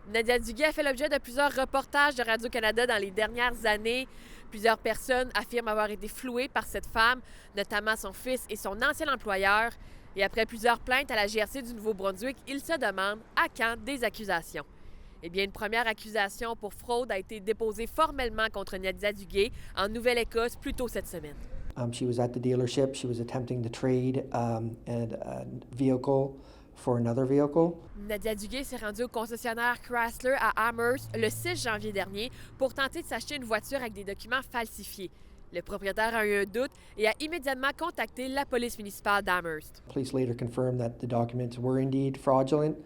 Nadia Duguay a fait l'objet de plusieurs reportages de Radio-Canada dans les dernières années. Plusieurs personnes affirment avoir été flouées par cette femme, notamment son fils et son ancien employeur. Et après plusieurs plaintes à la GRC du Nouveau-Brunswick, ils se demandent à quand des accusations. Eh bien, une première accusation pour fraude a été déposée formellement contre Nadia Duguay en Nouvelle-Écosse plus tôt cette semaine. She was at the dealership. She was attempting to trade a vehicle for another vehicle. Nadia Duguay s'est rendue au concessionnaire Chrysler à Amherst le 6 janvier dernier pour tenter de s'acheter une voiture avec des documents falsifiés. Le propriétaire a eu un doute et a immédiatement contacté la police municipale d'Amherst. Police later confirmed that the documents were indeed fraudulent,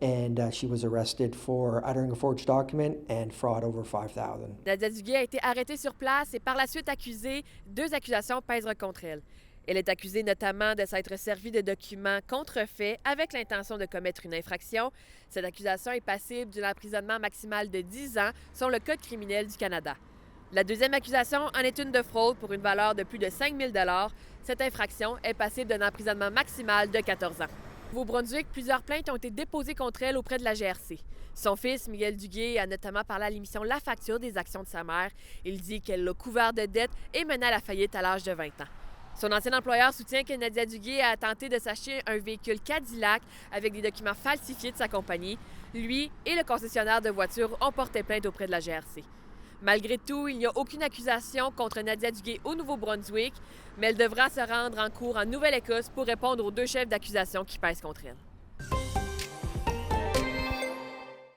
and she was arrested for uttering a forged document and fraud over $5,000. Nadia Duguay a été arrêtée sur place et par la suite accusée. 2 accusations pèsent contre elle. Elle est accusée notamment de s'être servie de documents contrefaits avec l'intention de commettre une infraction. Cette accusation est passible d'un emprisonnement maximal de 10 ans selon le Code criminel du Canada. La deuxième accusation en est une de fraude pour une valeur de plus de 5 000 $. Cette infraction est passible d'un emprisonnement maximal de 14 ans. Au Nouveau-Brunswick, plusieurs plaintes ont été déposées contre elle auprès de la GRC. Son fils, Miguel Duguay, a notamment parlé à l'émission La Facture des actions de sa mère. Il dit qu'elle l'a couvert de dettes et mené à la faillite à l'âge de 20 ans. Son ancien employeur soutient que Nadia Duguay a tenté de s'acheter un véhicule Cadillac avec des documents falsifiés de sa compagnie. Lui et le concessionnaire de voitures ont porté plainte auprès de la GRC. Malgré tout, il n'y a aucune accusation contre Nadia Duguay au Nouveau-Brunswick, mais elle devra se rendre en cours en Nouvelle-Écosse pour répondre aux 2 chefs d'accusation qui pèsent contre elle.